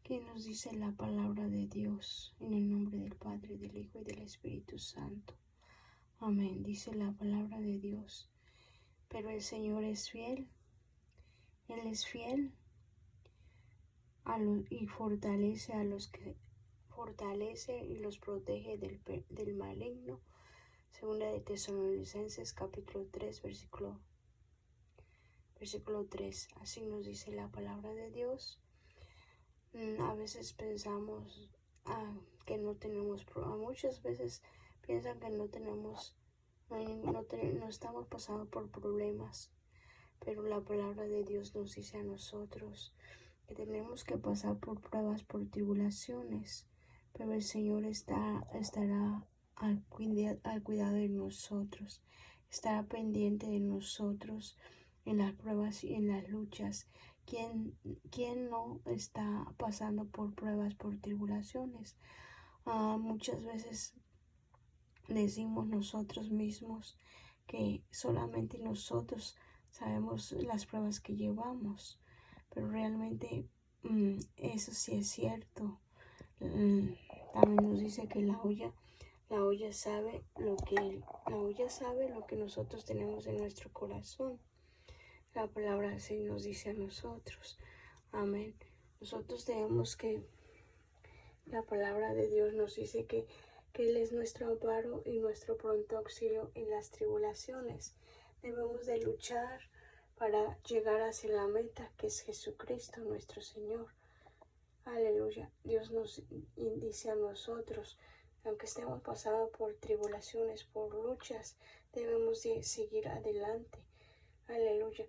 que nos dice la palabra de Dios, en el nombre del Padre, del Hijo y del Espíritu Santo. Amén. Dice la palabra de Dios. Pero el Señor es fiel. Él es fiel y fortalece a los que fortalece y los protege del maligno. Segunda de Tesalonicenses capítulo 3, versículo 3. Así nos dice la palabra de Dios. A veces pensamos que no tenemos muchas veces piensan que no estamos pasando por problemas, pero la palabra de Dios nos dice a nosotros que tenemos que pasar por pruebas, por tribulaciones, pero el Señor estará al cuidado de nosotros, estará pendiente de nosotros en las pruebas y en las luchas. ¿Quién no está pasando por pruebas, por tribulaciones? Muchas veces decimos nosotros mismos que solamente nosotros sabemos las pruebas que llevamos, pero realmente eso sí es cierto. También nos dice que la olla sabe lo que nosotros tenemos en nuestro corazón. La palabra así nos dice a nosotros. Amén. Nosotros tenemos que, la palabra de Dios nos dice que Él es nuestro amparo y nuestro pronto auxilio en las tribulaciones. Debemos de luchar para llegar hacia la meta que es Jesucristo nuestro Señor. Aleluya. Dios nos dice a nosotros, aunque estemos pasando por tribulaciones, por luchas, debemos de seguir adelante. Aleluya.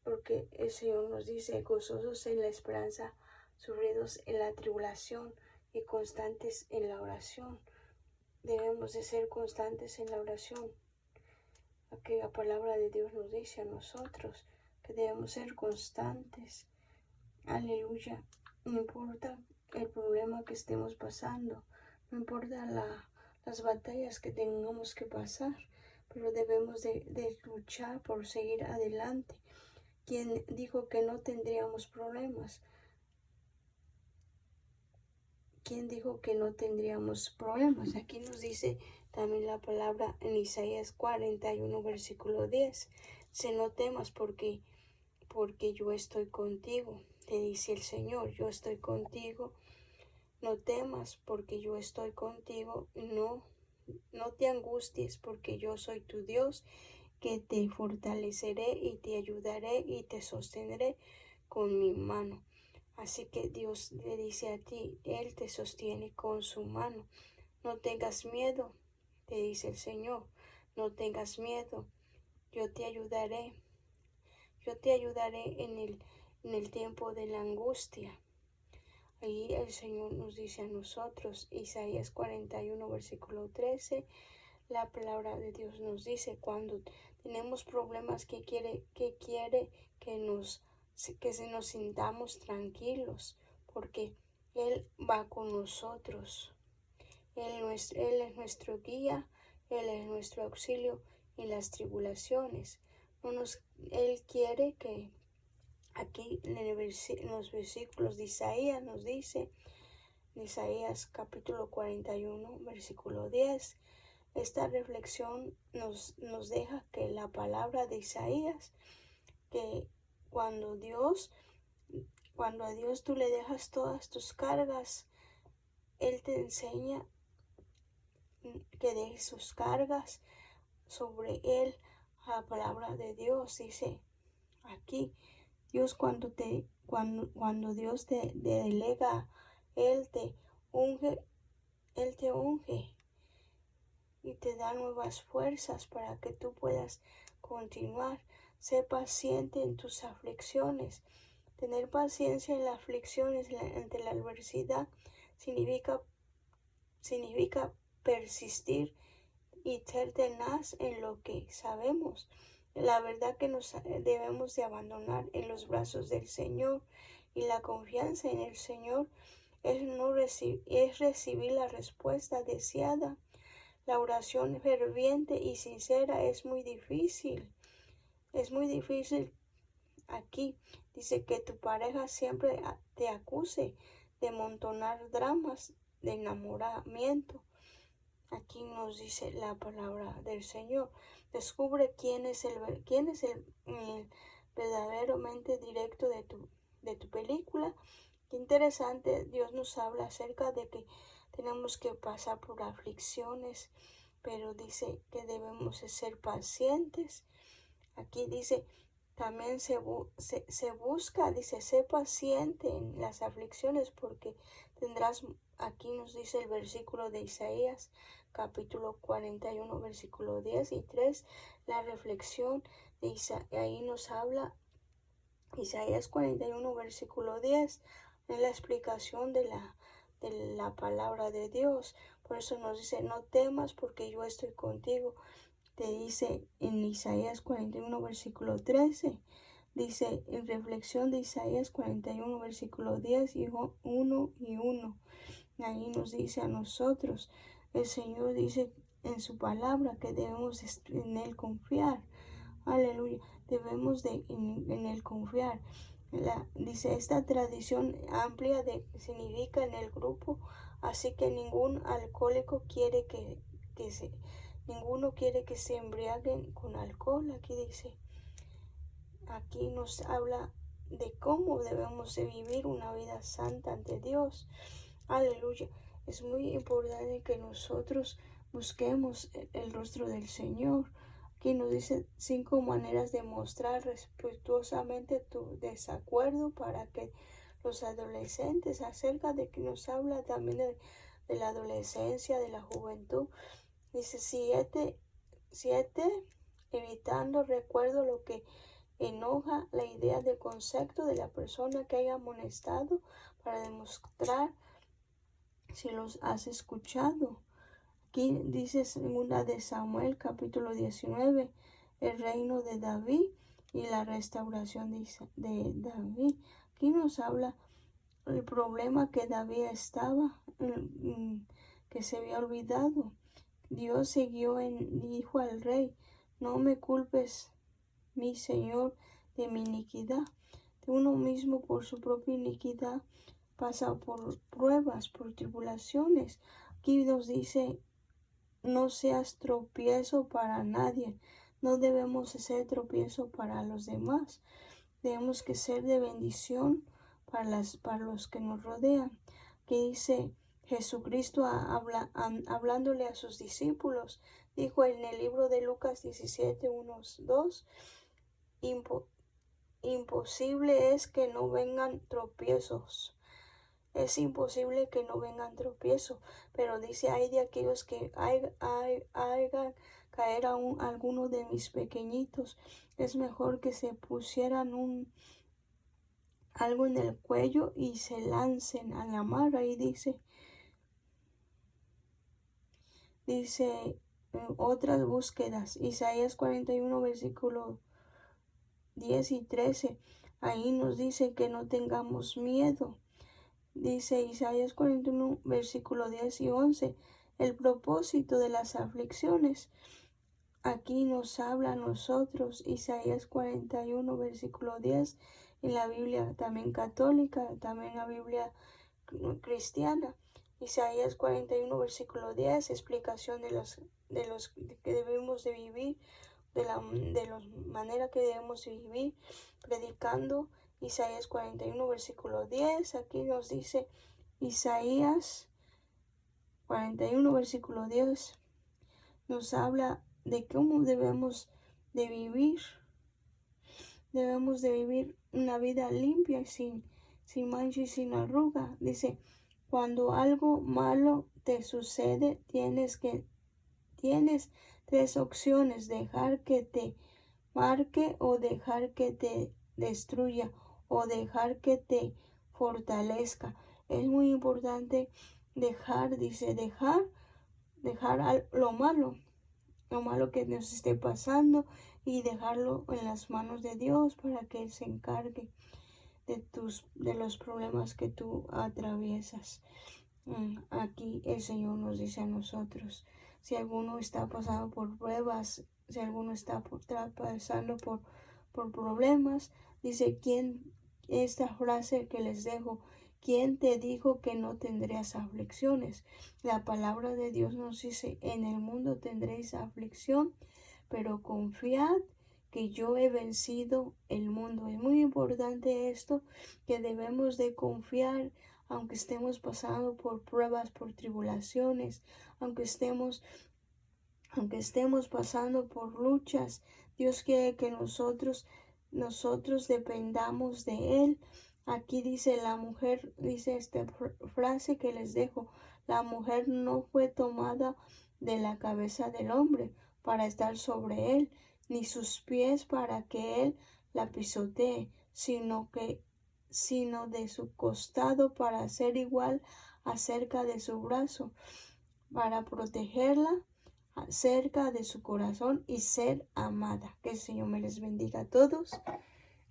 Porque el Señor nos dice, gozosos en la esperanza, sufridos en la tribulación y constantes en la oración. Debemos de ser constantes en la oración. Aquí la palabra de Dios nos dice a nosotros que debemos ser constantes. Aleluya. No importa el problema que estemos pasando, no importa las batallas que tengamos que pasar, pero debemos de luchar por seguir adelante. ¿Quién dijo que no tendríamos problemas? ¿Quién dijo que no tendríamos problemas? Aquí nos dice también la palabra en Isaías 41, versículo 10. No temas porque yo estoy contigo. Te dice el Señor, yo estoy contigo. No temas porque yo estoy contigo. No te angusties porque yo soy tu Dios, que te fortaleceré y te ayudaré y te sostendré con mi mano. Así que Dios le dice a ti, Él te sostiene con su mano. No tengas miedo, te dice el Señor, no tengas miedo, yo te ayudaré. Yo te ayudaré en el tiempo de la angustia. Ahí el Señor nos dice a nosotros, Isaías 41, versículo 13, la palabra de Dios nos dice cuando tenemos problemas que quiere que nos sintamos tranquilos, porque Él va con nosotros. Él es nuestro guía, Él es nuestro auxilio en las tribulaciones. Él quiere que aquí en los versículos de Isaías nos dice, Isaías capítulo 41, versículo 10, esta reflexión nos deja que la palabra de Isaías, que cuando a Dios tú le dejas todas tus cargas, Él te enseña que dejes sus cargas sobre Él. La palabra de Dios dice aquí, Dios cuando Dios te delega, Él te unge y te da nuevas fuerzas para que tú puedas continuar. Sé paciente en tus aflicciones. Tener paciencia en las aflicciones, ante la adversidad, significa persistir y ser tenaz en lo que sabemos. La verdad que nos debemos de abandonar en los brazos del Señor, y la confianza en el Señor es recibir la respuesta deseada. La oración ferviente y sincera es muy difícil. Es muy difícil. Aquí dice que tu pareja siempre te acuse de montonar dramas de enamoramiento. Aquí nos dice la palabra del Señor. Descubre quién es el verdaderamente directo de tu película. Qué interesante, Dios nos habla acerca de que tenemos que pasar por aflicciones, pero dice que debemos ser pacientes. Aquí dice, también se busca, dice, sé paciente en las aflicciones porque tendrás, aquí nos dice el versículo de Isaías, capítulo 41, versículo 10 y 3, la reflexión de ahí nos habla Isaías 41, versículo 10, en la explicación de la palabra de Dios. Por eso nos dice, no temas porque yo estoy contigo. Te dice en Isaías 41, versículo 13. Dice en reflexión de Isaías 41, versículo 10 y 1 y 1. Ahí nos dice a nosotros, el Señor dice en su palabra que debemos en Él confiar. Aleluya, debemos en Él confiar. Dice, esta tradición amplia significa en el grupo, así que ningún alcohólico quiere ninguno quiere que se embriaguen con alcohol. Aquí nos habla de cómo debemos de vivir una vida santa ante Dios. Aleluya. Es muy importante que nosotros busquemos el rostro del Señor. Aquí nos dice 5 maneras de mostrar respetuosamente tu desacuerdo para que los adolescentes, acerca de que nos habla también de la adolescencia, de la juventud. Dice 7, evitando recuerdo lo que enoja, la idea de concepto de la persona que haya amonestado para demostrar si los has escuchado. Aquí dice 2 de Samuel, capítulo 19, el reino de David y la restauración de David. Aquí nos habla el problema que David estaba, que se había olvidado. Dios dijo al rey, no me culpes, mi Señor, de mi iniquidad. De uno mismo por su propia iniquidad pasa por pruebas, por tribulaciones. Aquí nos dice, no seas tropiezo para nadie. No debemos ser tropiezo para los demás. Debemos que ser de bendición para los que nos rodean. Aquí dice Jesucristo hablándole a sus discípulos, dijo en el libro de Lucas 17, 1, 2, imposible es que no vengan tropiezos. Es imposible que no vengan tropiezos, pero dice, hay de aquellos que hagan caer a alguno de mis pequeñitos. Es mejor que se pusieran algo en el cuello y se lancen a la mar. Ahí dice otras búsquedas. Isaías 41, versículo 10 y 13. Ahí nos dice que no tengamos miedo. Dice Isaías 41, versículo 10 y 11. El propósito de las aflicciones. Aquí nos habla a nosotros Isaías 41, versículo 10. En la Biblia también católica, también en la Biblia cristiana. Isaías 41, versículo 10, explicación de los que debemos de vivir, de la manera que debemos vivir, predicando. Isaías 41, versículo 10, aquí nos dice Isaías 41, versículo 10, nos habla de cómo debemos de vivir. Debemos de vivir una vida limpia y sin mancha y sin arruga. Dice, cuando algo malo te sucede, tienes 3 opciones: dejar que te marque, o dejar que te destruya, o dejar que te fortalezca. Es muy importante dejar lo malo que nos esté pasando, y dejarlo en las manos de Dios para que Él se encargue de los problemas que tú atraviesas. Aquí el Señor nos dice a nosotros, si alguno está pasando por pruebas, si alguno está pasando por problemas, dice esta frase que les dejo: ¿quién te dijo que no tendrías aflicciones? La palabra de Dios nos dice, en el mundo tendréis aflicción, pero confiad que yo he vencido el mundo. Es muy importante esto, que debemos de confiar, aunque estemos pasando por pruebas, por tribulaciones, aunque estemos pasando por luchas. Dios quiere que nosotros dependamos de Él. Aquí dice la mujer, dice esta frase que les dejo, la mujer no fue tomada de la cabeza del hombre para estar sobre él, ni sus pies para que él la pisotee, sino de su costado para ser igual acerca de su brazo, para protegerla cerca de su corazón y ser amada. Que el Señor me les bendiga a todos.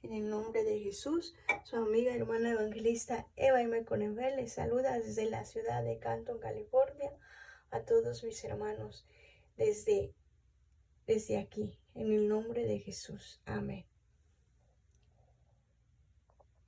En el nombre de Jesús, su amiga hermana evangelista Eva M. Conenvel les saluda desde la ciudad de Canton, California, a todos mis hermanos desde aquí, en el nombre de Jesús. Amén.